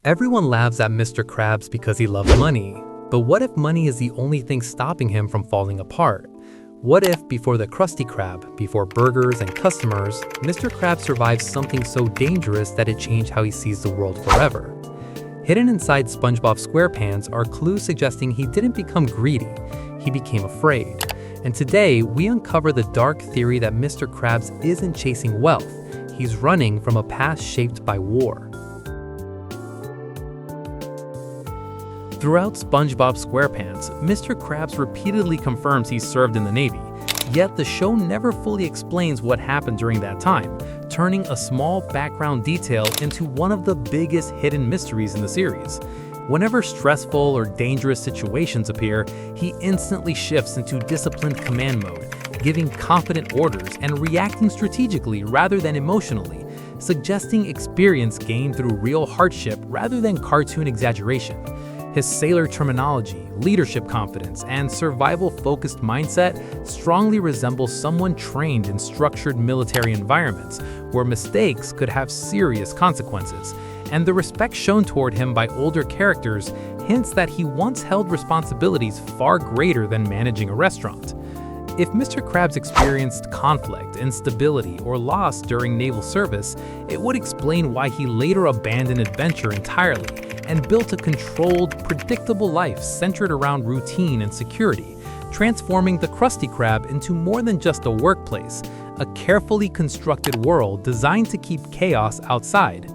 Everyone laughs at Mr. Krabs because he loves money. But what if money is the only thing stopping him from falling apart? What if, before the Krusty Krab, before burgers and customers, Mr. Krabs survived something so dangerous that it changed how he sees the world forever? Hidden inside SpongeBob SquarePants are clues suggesting he didn't become greedy, he became afraid. And today, we uncover the dark theory that Mr. Krabs isn't chasing wealth, he's running from a past shaped by war. Throughout SpongeBob SquarePants, Mr. Krabs repeatedly confirms he served in the Navy, yet the show never fully explains what happened during that time, turning a small background detail into one of the biggest hidden mysteries in the series. Whenever stressful or dangerous situations appear, he instantly shifts into disciplined command mode, giving confident orders and reacting strategically rather than emotionally, suggesting experience gained through real hardship rather than cartoon exaggeration. His sailor terminology, leadership confidence, and survival-focused mindset strongly resemble someone trained in structured military environments where mistakes could have serious consequences, and the respect shown toward him by older characters hints that he once held responsibilities far greater than managing a restaurant. If Mr. Krabs experienced conflict, instability, or loss during naval service, it would explain why he later abandoned adventure entirely and built a controlled, predictable life centered around routine and security, transforming the Krusty Krab into more than just a workplace, a carefully constructed world designed to keep chaos outside.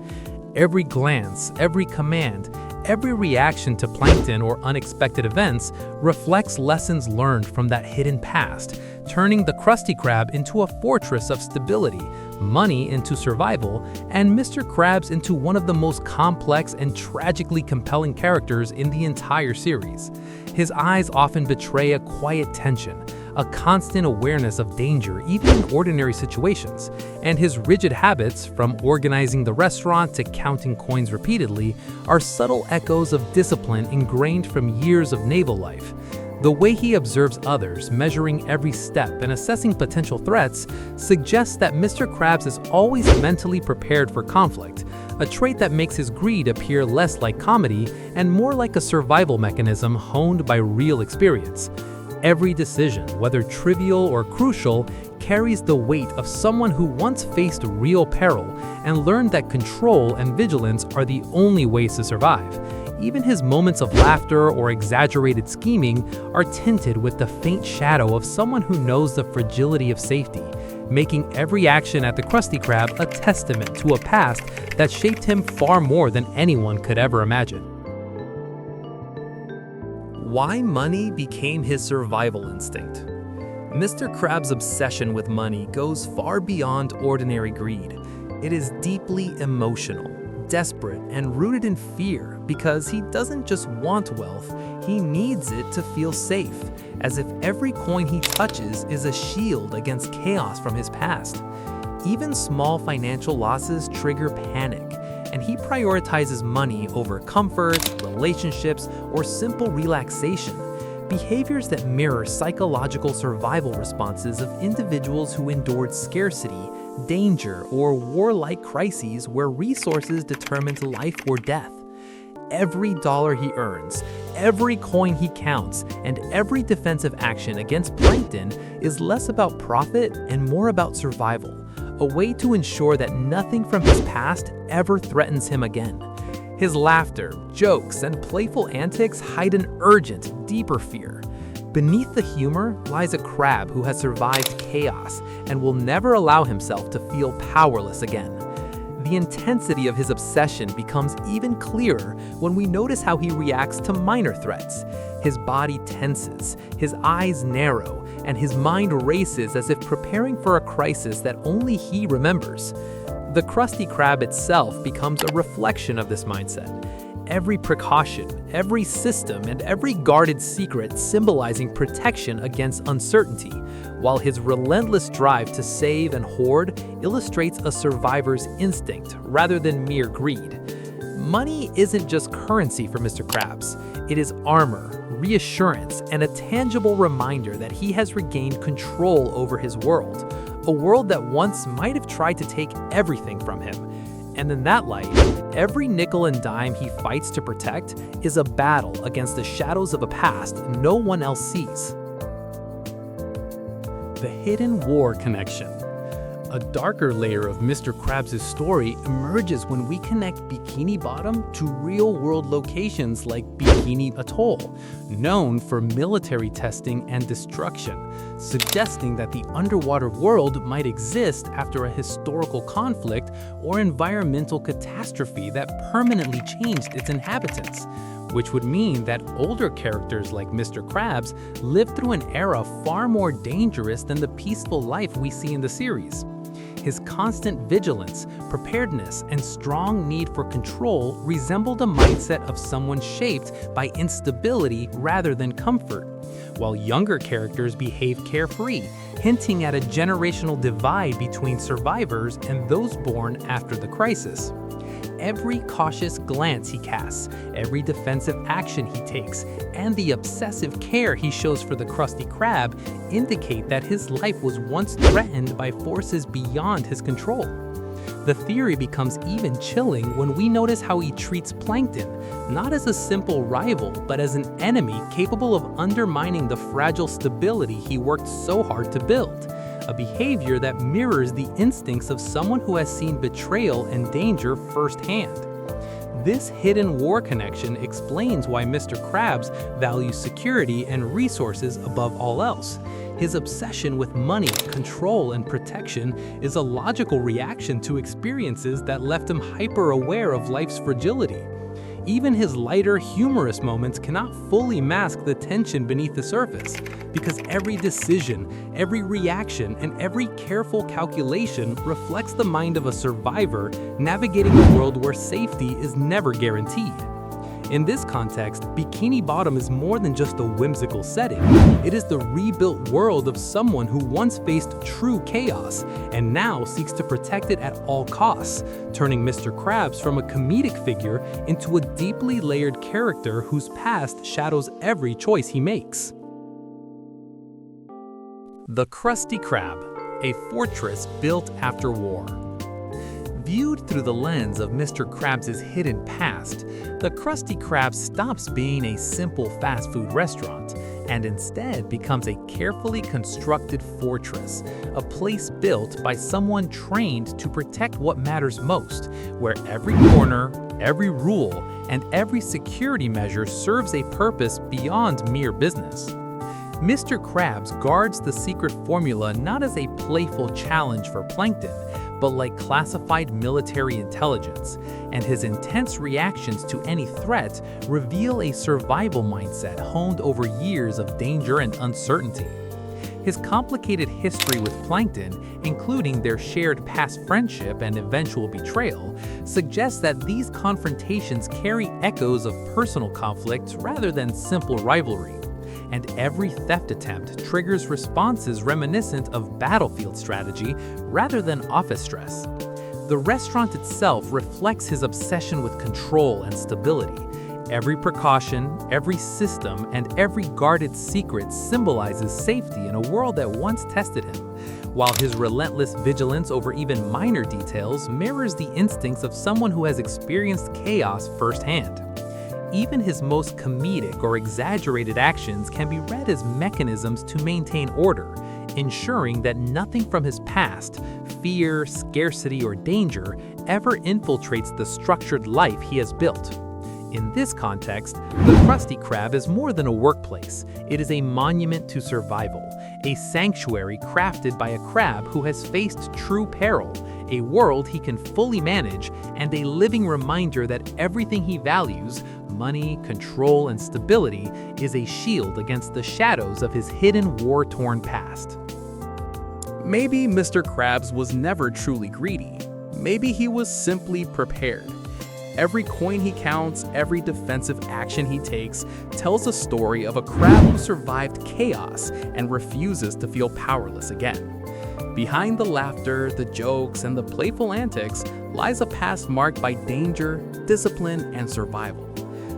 Every glance, every command, every reaction to plankton or unexpected events reflects lessons learned from that hidden past, turning the Krusty Krab into a fortress of stability, money into survival, and Mr. Krabs into one of the most complex and tragically compelling characters in the entire series. His eyes often betray a quiet tension, a constant awareness of danger even in ordinary situations, and his rigid habits, from organizing the restaurant to counting coins repeatedly, are subtle echoes of discipline ingrained from years of naval life. The way he observes others, measuring every step and assessing potential threats, suggests that Mr. Krabs is always mentally prepared for conflict, a trait that makes his greed appear less like comedy and more like a survival mechanism honed by real experience. Every decision, whether trivial or crucial, carries the weight of someone who once faced real peril and learned that control and vigilance are the only ways to survive. Even his moments of laughter or exaggerated scheming are tinted with the faint shadow of someone who knows the fragility of safety, making every action at the Krusty Krab a testament to a past that shaped him far more than anyone could ever imagine. Why money became his survival instinct. Mr. Krabs' obsession with money goes far beyond ordinary greed. It is deeply emotional, desperate, and rooted in fear because he doesn't just want wealth, he needs it to feel safe, as if every coin he touches is a shield against chaos from his past. Even small financial losses trigger panic, and he prioritizes money over comfort, relationships, or simple relaxation, behaviors that mirror psychological survival responses of individuals who endured scarcity, danger, or warlike crises where resources determined life or death. Every dollar he earns, every coin he counts, and every defensive action against plankton is less about profit and more about survival, a way to ensure that nothing from his past ever threatens him again. His laughter, jokes, and playful antics hide an urgent, deeper fear. Beneath the humor lies a crab who has survived chaos and will never allow himself to feel powerless again. The intensity of his obsession becomes even clearer when we notice how he reacts to minor threats. His body tenses, his eyes narrow, and his mind races as if preparing for a crisis that only he remembers. The Krusty Krab itself becomes a reflection of this mindset. Every precaution, every system, and every guarded secret symbolizing protection against uncertainty, while his relentless drive to save and hoard illustrates a survivor's instinct rather than mere greed. Money isn't just currency for Mr. Krabs. It is armor, reassurance, and a tangible reminder that he has regained control over his world, a world that once might have tried to take everything from him. And in that light, every nickel and dime he fights to protect is a battle against the shadows of a past no one else sees. The Hidden War Connection. A darker layer of Mr. Krabs' story emerges when we connect Bikini Bottom to real-world locations like Bikini Atoll, known for military testing and destruction, suggesting that the underwater world might exist after a historical conflict or environmental catastrophe that permanently changed its inhabitants, which would mean that older characters like Mr. Krabs lived through an era far more dangerous than the peaceful life we see in the series. His constant vigilance, preparedness, and strong need for control resembled a mindset of someone shaped by instability rather than comfort, while younger characters behave carefree, hinting at a generational divide between survivors and those born after the crisis. Every cautious glance he casts, every defensive action he takes, and the obsessive care he shows for the Krusty Krab indicate that his life was once threatened by forces beyond his control. The theory becomes even chilling when we notice how he treats Plankton, not as a simple rival, but as an enemy capable of undermining the fragile stability he worked so hard to build. A behavior that mirrors the instincts of someone who has seen betrayal and danger firsthand. This hidden war connection explains why Mr. Krabs values security and resources above all else. His obsession with money, control, and protection is a logical reaction to experiences that left him hyper-aware of life's fragility. Even his lighter, humorous moments cannot fully mask the tension beneath the surface, because every decision, every reaction, and every careful calculation reflects the mind of a survivor navigating a world where safety is never guaranteed. In this context, Bikini Bottom is more than just a whimsical setting. It is the rebuilt world of someone who once faced true chaos and now seeks to protect it at all costs, turning Mr. Krabs from a comedic figure into a deeply layered character whose past shadows every choice he makes. The Krusty Krab, a fortress built after war. Viewed through the lens of Mr. Krabs' hidden past, the Krusty Krab stops being a simple fast food restaurant and instead becomes a carefully constructed fortress, a place built by someone trained to protect what matters most, where every corner, every rule, and every security measure serves a purpose beyond mere business. Mr. Krabs guards the secret formula not as a playful challenge for Plankton, but like classified military intelligence, and his intense reactions to any threat reveal a survival mindset honed over years of danger and uncertainty. His complicated history with Plankton, including their shared past friendship and eventual betrayal, suggests that these confrontations carry echoes of personal conflict rather than simple rivalry. And every theft attempt triggers responses reminiscent of battlefield strategy rather than office stress. The restaurant itself reflects his obsession with control and stability. Every precaution, every system, and every guarded secret symbolizes safety in a world that once tested him, while his relentless vigilance over even minor details mirrors the instincts of someone who has experienced chaos firsthand. Even his most comedic or exaggerated actions can be read as mechanisms to maintain order, ensuring that nothing from his past, fear, scarcity, or danger, ever infiltrates the structured life he has built. In this context, the Krusty Krab is more than a workplace. It is a monument to survival, a sanctuary crafted by a crab who has faced true peril, a world he can fully manage, and a living reminder that everything he values, money, control, and stability, is a shield against the shadows of his hidden war-torn past. Maybe Mr. Krabs was never truly greedy. Maybe he was simply prepared. Every coin he counts, every defensive action he takes, tells a story of a crab who survived chaos and refuses to feel powerless again. Behind the laughter, the jokes, and the playful antics lies a past marked by danger, discipline, and survival.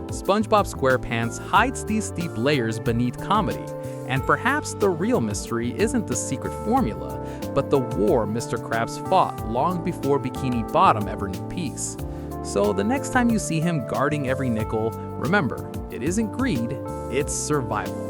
SpongeBob SquarePants hides these steep layers beneath comedy, And perhaps the real mystery isn't the secret formula, but the war Mr. Krabs fought long before Bikini Bottom ever knew peace. So the next time you see him guarding every nickel, remember, it isn't greed, it's survival.